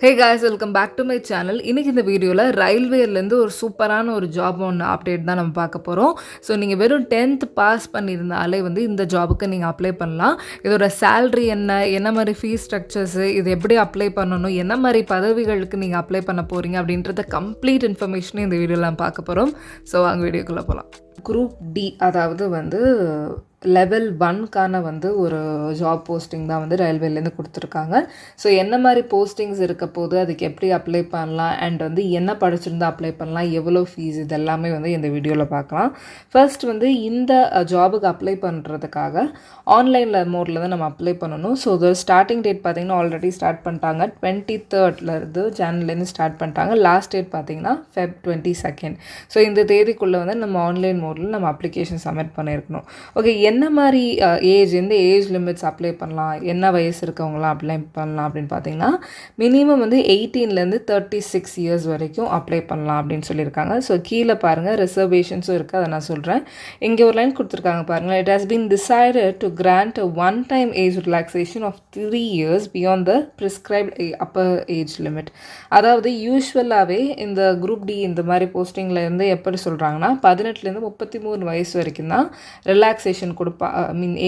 Hey guys, welcome back to my channel. இன்றைக்கி இந்த வீடியோவில் ரயில்வேலேருந்து ஒரு சூப்பரான ஒரு ஜாப் ஒன்று அப்டேட் தான் நம்ம பார்க்க போகிறோம். ஸோ நீங்கள் வெறும் 10th பாஸ் பண்ணியிருந்தாலே வந்து இந்த ஜாபுக்கு நீங்கள் அப்ளை பண்ணலாம். இதோட சேல்ரி என்ன மாதிரி ஃபீஸ் ஸ்ட்ரக்சர்ஸு, இது எப்படி அப்ளை பண்ணணும், என்ன மாதிரி பதவிகளுக்கு நீங்கள் அப்ளை பண்ண போகிறீங்க அப்படின்றத கம்ப்ளீட் இன்ஃபர்மேஷனும் இந்த வீடியோவில் நம்ம பார்க்க போகிறோம். ஸோ அங்கே வீடியோக்குள்ளே போகலாம். குரூப் டி, அதாவது வந்து லெவல் 1க்கான வந்து ஒரு ஜாப் போஸ்டிங் தான் வந்து ரயில்வேலேருந்து கொடுத்துருக்காங்க. ஸோ என்ன மாதிரி போஸ்டிங்ஸ் இருக்க போது, அதுக்கு எப்படி அப்ளை பண்ணலாம், அண்ட் வந்து என்ன படிச்சிருந்தா அப்ளை பண்ணலாம், எவ்வளோ ஃபீஸ், இது எல்லாமே வந்து இந்த வீடியோவில் பார்க்கலாம். ஃபர்ஸ்ட் வந்து இந்த ஜாபுக்கு அப்ளை பண்ணுறதுக்காக ஆன்லைனில் மோடில் தான் நம்ம அப்ளை பண்ணணும். ஸோ இது ஸ்டார்டிங் டேட் பார்த்திங்கன்னா ஆல்ரெடி ஸ்டார்ட் பண்ணிட்டாங்க. 23rd ஜான்வரிலேருந்து ஸ்டார்ட் பண்ணிட்டாங்க. லாஸ்ட் டேட் பார்த்திங்கன்னா Feb 22nd. ஸோ இந்த தேதிக்குள்ளே வந்து நம்ம ஆன்லைன் மோடில் நம்ம அப்ளிகேஷன் சப்மிட் பண்ணியிருக்கணும். ஓகே, என்ன மாதிரி எந்த ஏஜ் லிமிட்ஸ் அப்ளை பண்ணலாம், என்ன வயசு இருக்கவங்களாம் அப்ளை பண்ணலாம் அப்படின்னு பார்த்தீங்கன்னா மினிமம் வந்து 18லேருந்து 36 இயர்ஸ் வரைக்கும் அப்ளை பண்ணலாம் அப்படின்னு சொல்லியிருக்காங்க. ஸோ கீழே பாருங்கள் ரிசர்வேஷன்ஸும் இருக்குது, அதை நான் சொல்கிறேன். இங்கே ஒரு லைன் கொடுத்துருக்காங்க பாருங்கள். It has been decided to grant a one-time age relaxation of 3 years beyond the prescribed upper age limit. அதாவது யூஸ்வலாகவே இந்த குரூப் டி இந்த மாதிரி போஸ்டிங்கில் இருந்து எப்படி சொல்கிறாங்கன்னா 18லேருந்து 33 வயசு வரைக்கும் தான் ரிலாக்ஸேஷன்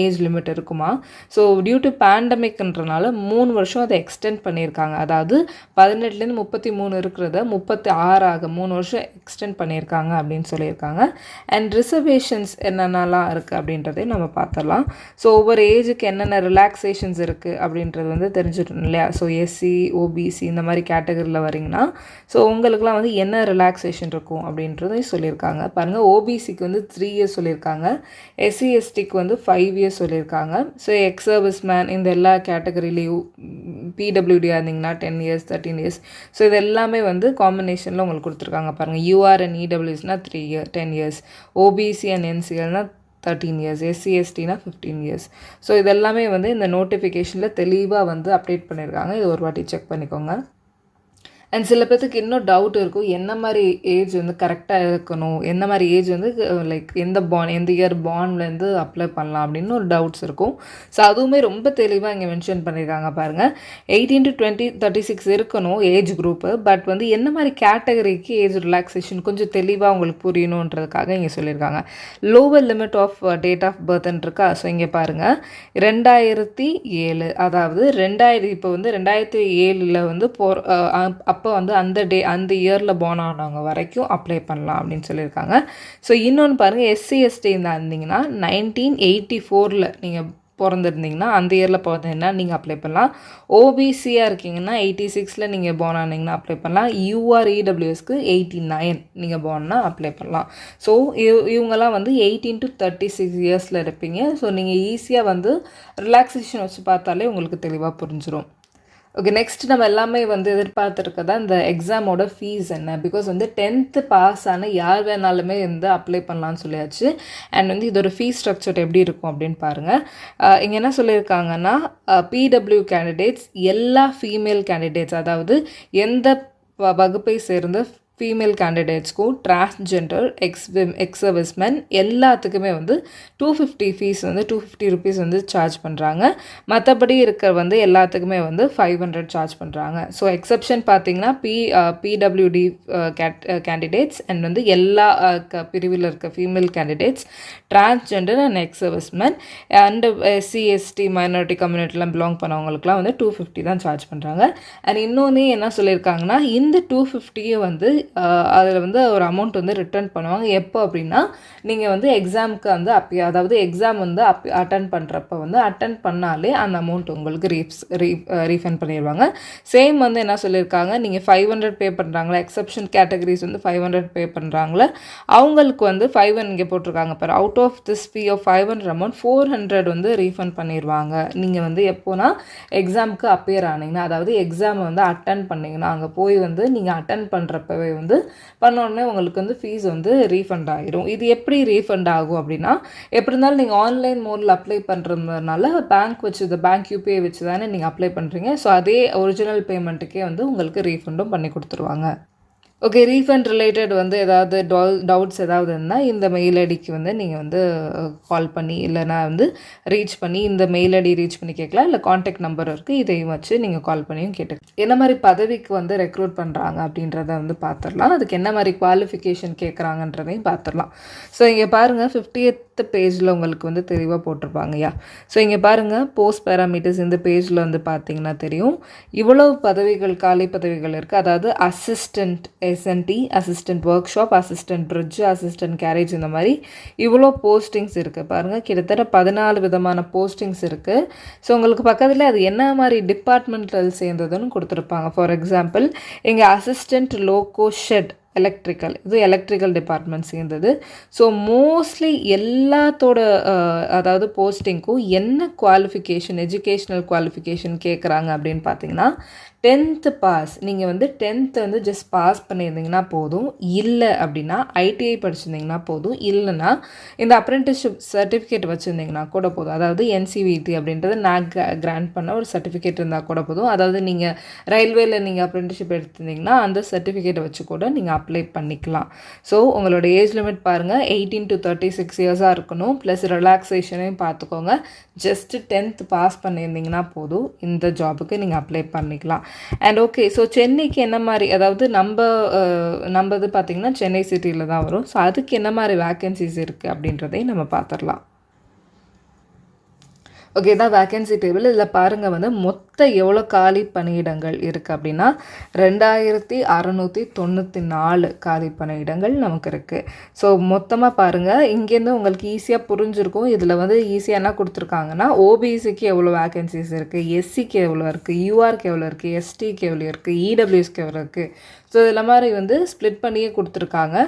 ஏஜ் லிமிட் இருக்குமா. ஸோ டியூ டு பேண்டமிக்ன்றனால 3 வருஷம் அதை எக்ஸ்டெண்ட் பண்ணியிருக்காங்க. அதாவது 18லேருந்து 33 இருக்கிறத 36 3 வருஷம் எக்ஸ்டெண்ட் பண்ணியிருக்காங்க அப்படின்னு சொல்லியிருக்காங்க. அண்ட் ரிசர்வேஷன்ஸ் என்னென்னலாம் இருக்குது அப்படின்றதே நம்ம பார்த்துடலாம். ஸோ ஒவ்வொரு ஏஜுக்கு என்னென்ன ரிலாக்ஸேஷன்ஸ் இருக்குது அப்படின்றது வந்து தெரிஞ்சிடணும் இல்லையா. ஸோ எஸ்சி, ஓபிசி இந்த மாதிரி கேட்டகரியில் வரீங்கன்னா ஸோ உங்களுக்குலாம் வந்து என்ன ரிலாக்ஸேஷன் இருக்கும் அப்படின்றதையும் சொல்லியிருக்காங்க. பாருங்கள், ஓபிசிக்கு வந்து 3 இயர்ஸ் சொல்லியிருக்காங்க, எஸ்சி எஸ்டிக்கு வந்து 5 இயர்ஸ் சொல்லியிருக்காங்க. ஸோ எக்ஸ் சர்வீஸ் மேன் இந்த எல்லா கேட்டகரியிலையும் பிடபிள்யூடியாக இருந்தீங்கன்னா 10 இயர்ஸ் 13 இயர்ஸ். ஸோ இது எல்லாமே வந்து காம்பினேஷனில் உங்களுக்கு கொடுத்துருக்காங்க. பாருங்கள், யூஆர் அண்ட் இடபிள்யூஸ்னால் 10 இயர்ஸ், ஓபிசி அண்ட் என்சிஎல்னால் 13 இயர்ஸ், எஸ்சி எஸ்டினா 15 இயர்ஸ். ஸோ இதெல்லாமே வந்து இந்த நோட்டிஃபிகேஷனில் தெளிவாக வந்து அப்டேட் பண்ணியிருக்காங்க. இது ஒரு வாட்டி செக் பண்ணிக்கோங்க. அண்ட் சில பேர்த்துக்கு இன்னும் டவுட் இருக்கும், என்ன மாதிரி ஏஜ் வந்து கரெக்டாக இருக்கணும், என்ன மாதிரி ஏஜ் வந்து லைக் எந்த இயர் பார்ன்லேருந்து அப்ளை பண்ணலாம் அப்படின்னு ஒரு டவுட்ஸ் இருக்கும். ஸோ அதுவுமே ரொம்ப தெளிவாக இங்கே மென்ஷன் பண்ணியிருக்காங்க பாருங்கள். 18 to 36 இருக்கணும் ஏஜ் குரூப்பு. பட் வந்து என்ன மாதிரி கேட்டகரிக்கு ஏஜ் ரிலாக்ஸேஷன் கொஞ்சம் தெளிவாக உங்களுக்கு புரியணுன்றதுக்காக இங்கே சொல்லியிருக்காங்க. Lower limit of date of பர்த்ன்னு இருக்கா. ஸோ இங்கே பாருங்கள், 2007, அதாவது இப்போ வந்து 2007 வந்து அப்போ வந்து அந்த இயரில் பார்ன் ஆனவங்க வரைக்கும் அப்ளை பண்ணலாம் அப்படின்னு சொல்லியிருக்காங்க. ஸோ இன்னொன்று பாருங்கள், எஸ்சி எஸ்டி இருந்தீங்கன்னா 1984 நீங்கள் பிறந்திருந்தீங்கன்னா அந்த இயரில் பிறந்தீங்கன்னா நீங்கள் அப்ளை பண்ணலாம். ஓபிசியாக இருக்கீங்கன்னா 86 நீங்கள் பார்ன் ஆனீங்கன்னா அப்ளை பண்ணலாம். யூஆர்இடபிள்யூஎஸ்க்கு 89 நீங்கள் பார்ன்னா அப்ளை பண்ணலாம். ஸோ இவங்கெல்லாம் வந்து 18 to 36 இயர்ஸில் இருப்பீங்க. ஸோ நீங்கள் ஈஸியாக வந்து ரிலாக்ஸேஷன் வச்சு பார்த்தாலே உங்களுக்கு தெளிவாக புரிஞ்சிடும். ஓகே, நெக்ஸ்ட் நம்ம எல்லாமே வந்து எதிர்பார்த்துருக்கதா இந்த எக்ஸாமோட ஃபீஸ் என்ன. பிகாஸ் வந்து 10th பாஸ் ஆன யார் வேணாலுமே வந்து அப்ளை பண்ணலான்னு சொல்லியாச்சு. அண்ட் வந்து இதோட ஃபீஸ் ஸ்ட்ரக்சர் எப்படி இருக்கும் அப்படின்னு பாருங்கள். இங்கே என்ன சொல்லியிருக்காங்கன்னா பிடபிள்யூ கேண்டிடேட்ஸ், எல்லா ஃபீமேல் கேண்டிடேட்ஸ், அதாவது எந்த வகுப்பை சேர்ந்த ஃபீமேல் கேண்டிடேட்ஸ்க்கும், டிரான்ஸ்ஜெண்டர், எக்ஸ் சர்வீஸ்மேன் எல்லாத்துக்குமே வந்து 250 ஃபீஸ் வந்து 250 ருபீஸ் வந்து சார்ஜ் பண்ணுறாங்க. மற்றபடி இருக்கிற வந்து எல்லாத்துக்குமே வந்து 500 சார்ஜ் பண்ணுறாங்க. ஸோ எக்ஸப்ஷன் பார்த்தீங்கன்னா பிடபிள்யூடி கேண்டிடேட்ஸ் அண்ட் வந்து எல்லா பிரிவில் இருக்க female candidates, transgender and ex serviceman and SC ST minority கம்யூனிட்டிலாம் பிலாங் பண்ணவங்களுக்குலாம் வந்து 250 தான் சார்ஜ் பண்ணுறாங்க. அண்ட் இன்னொன்று என்ன சொல்லியிருக்காங்கன்னா இந்த 250 வந்து அதில் வந்து ஒரு அமௌண்ட் வந்து ரிட்டர்ன் பண்ணுவாங்க. எப்போ அப்படின்னா நீங்கள் வந்து எக்ஸாமுக்கு வந்து அதாவது எக்ஸாம் வந்து அட்டன் பண்ணுறப்ப வந்து அட்டன் பண்ணாலே அந்த அமௌண்ட் உங்களுக்கு ரீஃபண்ட் பண்ணிடுவாங்க. சேம் வந்து என்ன சொல்லியிருக்காங்க, நீங்கள் 500 பே பண்ணுறாங்களா, எக்ஸப்ஷன் கேட்டகரிஸ் வந்து 500 பே பண்ணுறாங்களே அவங்களுக்கு வந்து 500 இங்கே போட்டிருக்காங்க பாரு. Out of this fee of 500 amount 400 வந்து ரீஃபண்ட் பண்ணிடுவாங்க. நீங்கள் வந்து எப்போனா எக்ஸாமுக்கு அப்பியர் ஆனீங்கன்னா, அதாவது எக்ஸாம் வந்து அட்டன் பண்ணிங்கன்னா, அங்கே போய் வந்து நீங்கள் அட்டன் பண்ணுறப்பவே வந்து பண்ணோடனே உங்களுக்கு வந்து ஃபீஸ் வந்து ரீஃபண்ட் ஆகிடும். இது எப்படி ரீஃபண்ட் ஆகும் அப்படின்னா, எப்படி இருந்தாலும் நீங்கள் ஆன்லைன் மோடில் அப்ளை பண்ணுறதுனால பேங்க் யூபிஐ வச்சு தானே நீங்கள் அப்ளை பண்ணுறீங்க. ஸோ அதே ஒரிஜினல் பேமெண்ட்டுக்கே வந்து உங்களுக்கு ரீஃபண்டும் பண்ணி கொடுத்துருவாங்க. ஓகே. ரீஃபண்ட் ரிலேட்டட் வந்து ஏதாவது டவுட்ஸ் ஏதாவது இருந்தால் இந்த மெயில் ஐடிக்கு வந்து நீங்கள் வந்து கால் பண்ணி இல்லைனா வந்து ரீச் பண்ணி இந்த மெயில் ஐடி ரீச் பண்ணி கேட்கலாம். இல்லை காண்டாக்ட் நம்பர் இருக்குது, இதையும் வச்சு நீங்கள் கால் பண்ணியும் கேட்டுக்கலாம். என்ன மாதிரி பதவிக்கு வந்து ரெக்ரூட் பண்ணுறாங்க அப்படின்றத வந்து பார்த்துடலாம். அதுக்கு என்ன மாதிரி குவாலிஃபிகேஷன் கேட்குறாங்கன்றதையும் பார்த்துடலாம். ஸோ இங்கே பாருங்கள் 50th பேஜில் உங்களுக்கு வந்து தெளிவாக போட்டிருப்பாங்கய்யா. ஸோ இங்கே பாருங்கள் போஸ்ட் பேராமீட்டர்ஸ் இந்த பேஜில் வந்து பார்த்தீங்கன்னா தெரியும் இவ்வளவு பதவிகள் காலி பதவிகள் இருக்குது. அதாவது assistant SNT, assistant workshop, assistant bridge, assistant garage, இந்த மாதிரி இவ்வளோ போஸ்டிங்ஸ் இருக்குது. பாருங்கள் கிட்டத்தட்ட 14 விதமான போஸ்டிங்ஸ் இருக்குது. ஸோ உங்களுக்கு பக்கத்தில் அது என்ன மாதிரி டிபார்ட்மெண்ட்டில் சேர்ந்ததுன்னு கொடுத்துருப்பாங்க. ஃபார் எக்ஸாம்பிள் இங்கே அசிஸ்டண்ட் லோகோ ஷெட் எலக்ட்ரிக்கல், இது எலக்ட்ரிக்கல் டிபார்ட்மெண்ட் சேர்ந்தது. ஸோ மோஸ்ட்லி எல்லாத்தோட அதாவது போஸ்டிங்க்கும் என்ன குவாலிஃபிகேஷன், எஜுகேஷ்னல் குவாலிஃபிகேஷன் கேட்குறாங்க அப்படின்னு பார்த்தீங்கன்னா 10th பாஸ். நீங்கள் வந்து 10th வந்து ஜஸ்ட் பாஸ் பண்ணியிருந்தீங்கன்னா போதும். இல்லை அப்படின்னா ஐடிஐ படிச்சிருந்தீங்கன்னா போதும். இல்லைன்னா இந்த அப்ரெண்டிஸ்ஷிப் சர்டிஃபிகேட் வச்சுருந்தீங்கன்னா கூட போதும். அதாவது என்சிவிடி அப்படின்றது நான் கிராண்ட் பண்ண ஒரு சர்டிஃபிகேட் இருந்தால் கூட போதும். அதாவது நீங்கள் ரயில்வேல நீங்கள் அப்ரெண்டிஸ்ஷிப் எடுத்திருந்தீங்கன்னா அந்த சர்டிஃபிகேட்டை வச்சு கூட நீங்கள் அப்ளை பண்ணிக்கலாம். ஸோ உங்களோட ஏஜ் லிமிட் பாருங்கள் 18 to 36 இயர்ஸாக இருக்கணும். ப்ளஸ் ரிலாக்ஸேஷனையும் பார்த்துக்கோங்க. ஜஸ்ட்டு 10th பாஸ் பண்ணியிருந்தீங்கன்னா போதும், இந்த ஜாபுக்கு நீங்கள் அப்ளை பண்ணிக்கலாம். And okay. ஸோ சென்னைக்கு என்ன மாதிரி, அதாவது நம்ம இது பார்த்திங்கன்னா சென்னை சிட்டியில் தான் வரும். ஸோ அதுக்கு என்ன மாதிரி வேக்கன்சிஸ் இருக்குது அப்படின்றதையும் நம்ம பார்த்துடலாம். ஓகே, இதான் வேக்கன்சி டேபிள். இதில் பாருங்கள் வந்து மொத்த எவ்வளோ காலி பணியிடங்கள் இருக்குது அப்படின்னா 2694 காலி பணியிடங்கள் நமக்கு இருக்குது. ஸோ மொத்தமாக பாருங்கள், இங்கேருந்து உங்களுக்கு ஈஸியாக புரிஞ்சிருக்கும். இதில் வந்து ஈஸியாக என்ன கொடுத்துருக்காங்கன்னா ஓபிசிக்கு எவ்வளோ வேக்கன்சிஸ் இருக்குது, எஸ்சிக்கு எவ்வளோ இருக்குது, யூஆருக்கு எவ்வளோ இருக்குது, எஸ்டிக்கு எவ்வளோ இருக்குது, இடபிள்யூஎஸ்க்கு எவ்வளோ இருக்குது. ஸோ இதில் மாதிரி வந்து ஸ்ப்ளிட் பண்ணியே கொடுத்துருக்காங்க.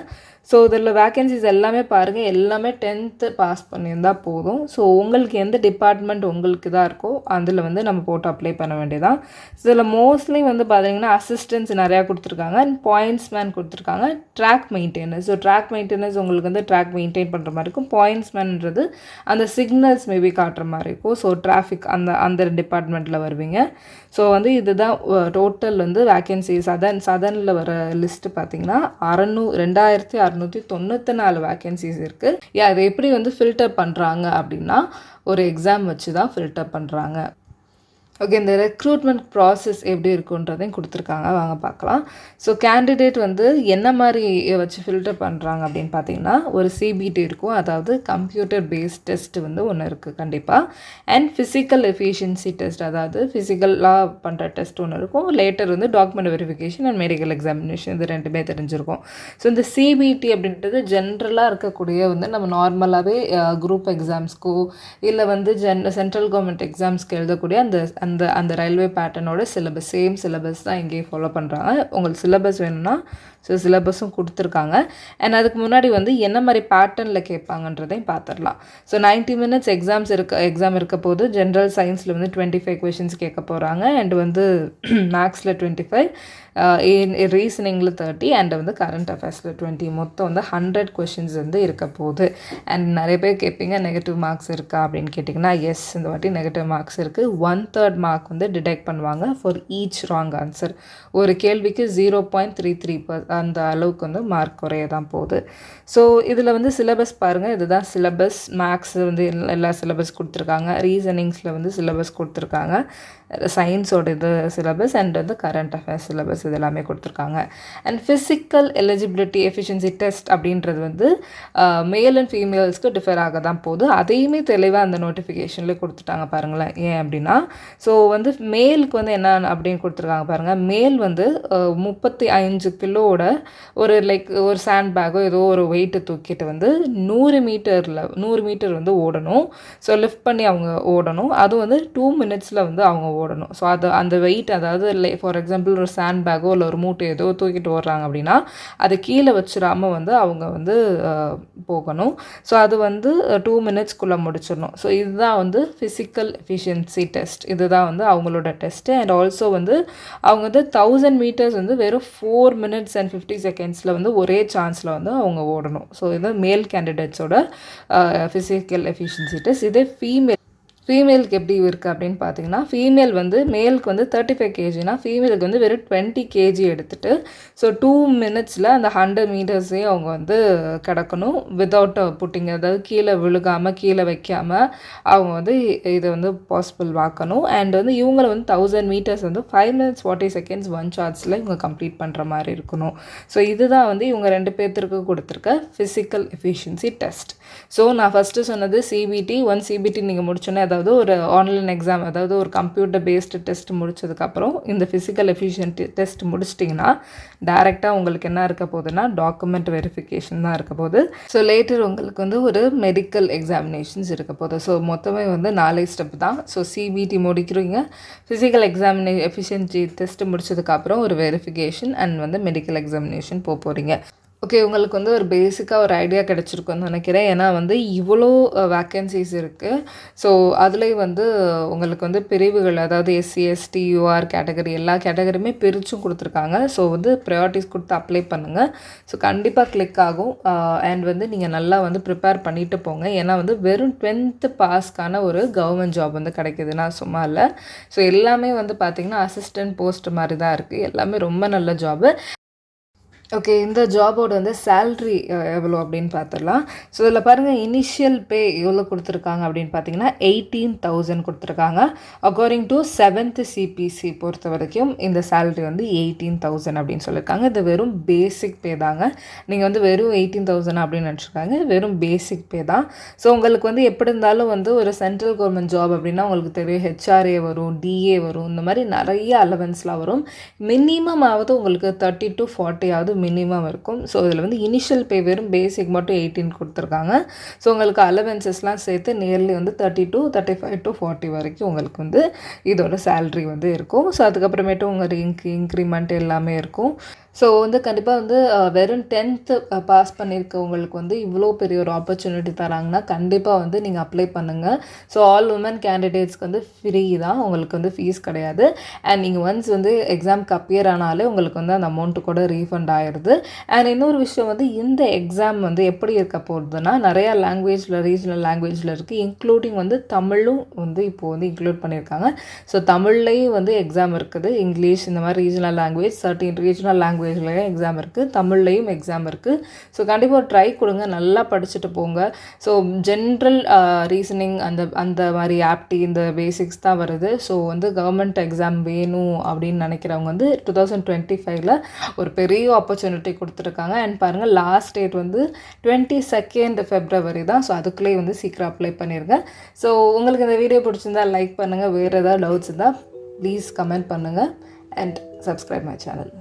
ஸோ இதில் வேக்கன்சிஸ் எல்லாமே பாருங்கள், எல்லாமே 10th பாஸ் பண்ணியிருந்தால் போதும். ஸோ உங்களுக்கு எந்த டிபார்ட்மெண்ட் உங்களுக்கு தான் இருக்கோ அதில் வந்து நம்ம போட்டு அப்ளை பண்ண வேண்டியதான். ஸோ இதில் மோஸ்ட்லி வந்து பார்த்தீங்கன்னா அசிஸ்டன்ஸ் நிறையா கொடுத்துருக்காங்க, அண்ட் பாயிண்ட்ஸ் மேன் கொடுத்துருக்காங்க, track maintenance. So track maintenance உங்களுக்கு வந்து ட்ராக் மெயின்டைன் பண்ணுற மாதிரி இருக்கும். பாயிண்ட்ஸ் மேன்ன்றது அந்த சிக்னல்ஸ் மேபி காட்டுற மாதிரி இருக்கும். ஸோ டிராஃபிக் அந்த டிபார்ட்மெண்ட்டில் வருவீங்க. ஸோ வந்து இதுதான் டோட்டல் வந்து வேக்கன்சி சதனில் வர லிஸ்ட்டு பார்த்தீங்கன்னா 2694 வேக்கன்சிஸ் இருக்குது. அதை எப்படி வந்து ஃபில்டர் பண்ணுறாங்க அப்படின்னா ஒரு எக்ஸாம் வச்சு தான் ஃபில்டர் பண்ணுறாங்க. ஓகே, இந்த ரெக்ரூட்மெண்ட் ப்ராசஸ் எப்படி இருக்குன்றதையும் கொடுத்துருக்காங்க, வாங்க பார்க்கலாம். ஸோ கேண்டிடேட் வந்து என்ன மாதிரி வச்சு ஃபில்டர் பண்ணுறாங்க அப்படின்னு பார்த்தீங்கன்னா ஒரு சிபிடி இருக்கும், அதாவது கம்ப்யூட்டர் பேஸ்ட் டெஸ்ட் வந்து ஒன்று இருக்குது கண்டிப்பாக. அண்ட் ஃபிசிக்கல் எஃபிஷியன்சி டெஸ்ட், அதாவது ஃபிசிக்கலாக பண்ணுற டெஸ்ட் ஒன்று இருக்கும். லேட்டர் வந்து document verification and medical examination, இது ரெண்டுமே தெரிஞ்சிருக்கும். ஸோ இந்த சிபிடி அப்படின்றது ஜென்ரலாக இருக்கக்கூடிய வந்து நம்ம நார்மலாகவே குரூப் எக்ஸாம்ஸ்க்கோ இல்லை வந்து சென்ட்ரல் கவர்மெண்ட் எக்ஸாம்ஸ்க்கு எழுதக்கூடிய அந்த ரயில்வே பேட்டர்னோட சிலபஸ், சேம் சிலபஸ் தான் இங்கேயும் ஃபாலோ பண்ணுறாங்க. உங்களுக்கு சிலபஸ் வேணும்னா ஸோ சிலபஸும் கொடுத்துருக்காங்க. அண்ட் அதுக்கு முன்னாடி வந்து என்ன மாதிரி பேட்டர்னில் கேட்பாங்கன்றதையும் பார்த்துடலாம். ஸோ 90 minutes எக்ஸாம் இருக்க போது ஜென்ரல் சயின்ஸில் வந்து 25 கொஷின்ஸ் கேட்க போகிறாங்க. அண்ட் வந்து மேக்ஸில் 25, ரீசனிங்கில் 30, அண்ட் வந்து கரண்ட் அஃபேர்ஸில் 20, மொத்தம் வந்து 100 கொஷின்ஸ் வந்து இருக்க போகுது. அண்ட் நிறைய பேர் கேட்பீங்க நெகட்டிவ் மார்க்ஸ் இருக்கா அப்படின்னு கேட்டிங்கன்னா எஸ், இந்த வாட்டி நெகட்டிவ் மார்க்ஸ் இருக்குது. 1/3 மார்க் வந்து டிடெக்ட் பண்ணுவாங்க ஃபார் ஈச் ராங் ஆன்சர். ஒரு கேள்விக்கு 0.33 அந்த அளவுக்கு வந்து மார்க் குறைய தான் போகுது. ஸோ இதில் வந்து சிலபஸ் பாருங்கள், இதுதான் சிலபஸ். மேக்ஸ் வந்து எல்லா சிலபஸ் கொடுத்துருக்காங்க, ரீசனிங்ஸில் வந்து சிலபஸ் கொடுத்துருக்காங்க, சயின்ஸோட இது சிலபஸ், அண்ட் வந்து கரண்ட் அஃபேர்ஸ் சிலபஸ், இது எல்லாமே கொடுத்துருக்காங்க. And physical eligibility efficiency test அப்படின்றது வந்து மேல் அண்ட் ஃபீமேல்ஸ்க்கு டிஃபர் ஆக தான் போகுது. அதையுமே தெளிவாக அந்த நோட்டிஃபிகேஷன்லேயே கொடுத்துட்டாங்க பாருங்களேன். ஏன் அப்படின்னா ஸோ வந்து மேலுக்கு வந்து என்ன அப்படின்னு கொடுத்துருக்காங்க பாருங்கள். மேல் வந்து 35 கிலோவோட ஒரு சாண்ட் பேக்கோ ஏதோ ஒரு வெயிட்டை தூக்கிட்டு வந்து 100 மீட்டர் வந்து ஓடணும். ஸோ லிஃப்ட் பண்ணி அவங்க ஓடணும். அதுவும் வந்து 2 minutesல வந்து அவங்க ஓடணும். ஸோ அந்த வெயிட், அதாவது ஃபார் எக்ஸாம்பிள் ஒரு சாண்ட் பேக்கோ இல்லை ஒரு மூட்டை ஏதோ தூக்கிட்டு ஓடுறாங்க அப்படின்னா அதை கீழே வச்சிடாமல் வந்து அவங்க வந்து போகணும். ஸோ அது வந்து 2 minutesக்குள்ளே முடிச்சிடணும். ஸோ இதுதான் வந்து ஃபிசிக்கல் எஃபிஷியன்சி டெஸ்ட். இதுதான் வந்து அவங்களோட டெஸ்ட்டு. அண்ட் ஆல்சோ வந்து அவங்க வந்து 1000 meters வந்து வெறும் 4 minutes and 50 secondsல வந்து ஒரே சான்ஸில் வந்து அவங்க ஓடணும். ஸோ இது மேல் கேண்டிடேட்ஸோட ஃபிசிக்கல் எஃபிஷியன்சி டெஸ்ட். இதே ஃபீமேல் ஃபீமேலுக்கு எப்படி இருக்குது அப்படின்னு பார்த்தீங்கன்னா, ஃபீமேல் வந்து மேலுக்கு வந்து 35 கேஜினா ஃபீமேலுக்கு வந்து வெறும் 20 கேஜி எடுத்துகிட்டு ஸோ 2 மினிட்ஸில் அந்த 100 மீட்டர்ஸே அவங்க வந்து கிடக்கணும் வித்தவுட் புட்டிங், அதாவது கீழே விழுகாமல் கீழே வைக்காமல் அவங்க வந்து இதை வந்து பாசிபிள் ஆக்கணும். அண்ட் வந்து இவங்களை வந்து 1000 மீட்டர்ஸ் வந்து 5 minutes 40 seconds 1 shots இவங்க கம்ப்ளீட் பண்ணுற மாதிரி இருக்கணும். ஸோ இதுதான் வந்து இவங்க 2 பேர்த்திற்கு கொடுத்துருக்க ஃபிசிக்கல் எஃபிஷியன்சி டெஸ்ட். ஸோ நான் ஃபஸ்ட்டு சொன்னது சிபிடி. சிபிடி நீங்கள் முடிச்சோன்னே, அதாவது ஒரு ஆன்லைன் எக்ஸாம், அதாவது ஒரு கம்ப்யூட்டர் பேஸ்டு டெஸ்ட் முடிச்சதுக்கப்புறம் இந்த ஃபிசிக்கல் எஃபிஷியன்சி டெஸ்ட் முடிச்சிட்டிங்கன்னா டேரெக்டாக உங்களுக்கு என்ன இருக்க போகுதுன்னா டாக்குமெண்ட் வெரிஃபிகேஷன் தான் இருக்க போகுது. ஸோ லேட்டர் உங்களுக்கு வந்து ஒரு மெடிக்கல் எக்ஸாமினேஷன்ஸ் இருக்க போகுது. ஸோ மொத்தமே வந்து 4 ஸ்டெப் தான். ஸோ சிபிடி முடிக்கிறீங்க, ஃபிசிக்கல் எஃபிஷியன்சி டெஸ்ட் முடிச்சதுக்கப்புறம் ஒரு வெரிஃபிகேஷன் அண்ட் வந்து மெடிக்கல் எக்ஸாமினேஷன் போகிறீங்க. ஓகே, உங்களுக்கு வந்து ஒரு பேசிக்காக ஒரு ஐடியா கிடச்சிருக்குன்னு நினைக்கிறேன். ஏன்னா வந்து இவ்வளோ வேக்கன்சிஸ் இருக்குது. ஸோ அதுலேயும் வந்து உங்களுக்கு வந்து பிரிவுகள், அதாவது எஸ்சி எஸ்டி யூஆர் கேட்டகரி எல்லா கேட்டகரியுமே பிரித்தும் கொடுத்துருக்காங்க. ஸோ வந்து ப்ரையாரிட்டிஸ் கொடுத்து அப்ளை பண்ணுங்கள். ஸோ கண்டிப்பாக கிளிக் ஆகும். அண்ட் வந்து நீங்கள் நல்லா வந்து ப்ரிப்பேர் பண்ணிட்டு போங்க. ஏன்னா வந்து வெறும் 10th பாஸ்க்கான ஒரு கவர்மெண்ட் ஜாப் வந்து கிடைக்கிதுன்னா சும்மா இல்லை. ஸோ எல்லாமே வந்து பார்த்திங்கன்னா அசிஸ்டன்ட் போஸ்ட் மாதிரி தான் இருக்குது. எல்லாமே ரொம்ப நல்ல ஜாபு. ஓகே, இந்த ஜாபோட வந்து சேல்ரி எவ்வளோ அப்படின்னு பார்த்துடலாம். ஸோ இதில் பாருங்கள், இனிஷியல் பே எவ்வளோ கொடுத்துருக்காங்க அப்படின்னு பார்த்தீங்கன்னா 18,000 கொடுத்துருக்காங்க. அக்கார்டிங் டு 7th சிபிசி பொறுத்த வரைக்கும் இந்த சேல்ரி வந்து 18,000 அப்படின்னு சொல்லியிருக்காங்க. இது வெறும் பேசிக் பே தாங்க. நீங்கள் வந்து வெறும் 18,000 அப்படின்னு நினச்சிருக்காங்க, வெறும் பேசிக் பே தான். ஸோ உங்களுக்கு வந்து எப்படி இருந்தாலும் வந்து ஒரு சென்ட்ரல் கவர்மெண்ட் ஜாப் அப்படின்னா உங்களுக்கு தெரியும், ஹெச்ஆர்ஏ வரும், டிஏ வரும், இந்த மாதிரி நிறைய அலவன்ஸ்லாம் வரும். மினிமம் ஆவது உங்களுக்கு 30 to 40 ஆகுது மினிமம் இருக்கும். ஸோ இதில் வந்து இனிஷியல் பே வெறும் பேசிக் மட்டும் 18 கொடுத்துருக்காங்க. ஸோ உங்களுக்கு அலவன்சஸ்லாம் சேர்த்து நியர்லி வந்து 30 to 35 to 40 வரைக்கும் உங்களுக்கு வந்து இதோட சேல்ரி வந்து இருக்கும். ஸோ அதுக்கப்புறமேட்டு உங்கள் இன்க்ரிமெண்ட் எல்லாமே இருக்கும். ஸோ வந்து கண்டிப்பாக வந்து வெறும் 10th பாஸ் பண்ணியிருக்கவங்களுக்கு வந்து இவ்வளோ பெரிய ஒரு ஆப்பர்ச்சுனிட்டி தராங்கன்னா கண்டிப்பாக வந்து நீங்கள் அப்ளை பண்ணுங்கள். ஸோ ஆல் உமன் கேண்டிடேட்ஸ்க்கு வந்து ஃப்ரீ தான், உங்களுக்கு வந்து ஃபீஸ் கிடையாது. அண்ட் நீங்கள் ஒன்ஸ் வந்து எக்ஸாமுக்கு அப்பியர் ஆனாலே உங்களுக்கு வந்து அந்த அமௌண்ட்டு கூட ரீஃபண்ட் ஆகிடுது. அண்ட் இன்னொரு விஷயம் வந்து இந்த எக்ஸாம் வந்து எப்படி இருக்க போகுதுன்னா நிறையா லாங்குவேஜில், ரீஜனல் லாங்குவேஜில் இருக்குது, இன்க்ளூடிங் வந்து தமிழும் வந்து இப்போது வந்து இன்க்ளூட் பண்ணியிருக்காங்க. ஸோ தமிழ்லேயும் வந்து எக்ஸாம் இருக்குது, இங்கிலீஷ் இந்த மாதிரி ரீஜனல் லாங்குவேஜ், 13 ரீஜனல் லாங்குவேஜ்லேயும் எக்ஸாம் இருக்குது, தமிழ்லையும் எக்ஸாம் இருக்குது. ஸோ கண்டிப்பாக ஒரு ட்ரை கொடுங்க, நல்லா படிச்சுட்டு போங்க. ஸோ ஜென்ரல் ரீசனிங் அந்த மாதிரி ஆப்டி இந்த பேசிக்ஸ் தான் வருது. ஸோ வந்து கவர்மெண்ட் எக்ஸாம் வேணும் அப்படின்னு நினைக்கிறவங்க வந்து 2025 ஒரு பெரிய ஆப்பர்ச்சுனிட்டி கொடுத்துருக்காங்க. அண்ட் பாருங்கள், லாஸ்ட் டேட் வந்து 22nd February தான். ஸோ அதுக்குள்ளேயே வந்து சீக்கிரம் அப்ளை பண்ணிடுங்க. ஸோ உங்களுக்கு இந்த வீடியோ பிடிச்சிருந்தா லைக் பண்ணுங்கள். வேறு ஏதாவது டவுட்ஸ் இருந்தால் ப்ளீஸ் கமெண்ட் பண்ணுங்கள் அண்ட் சப்ஸ்கிரைப் மை சேனல்.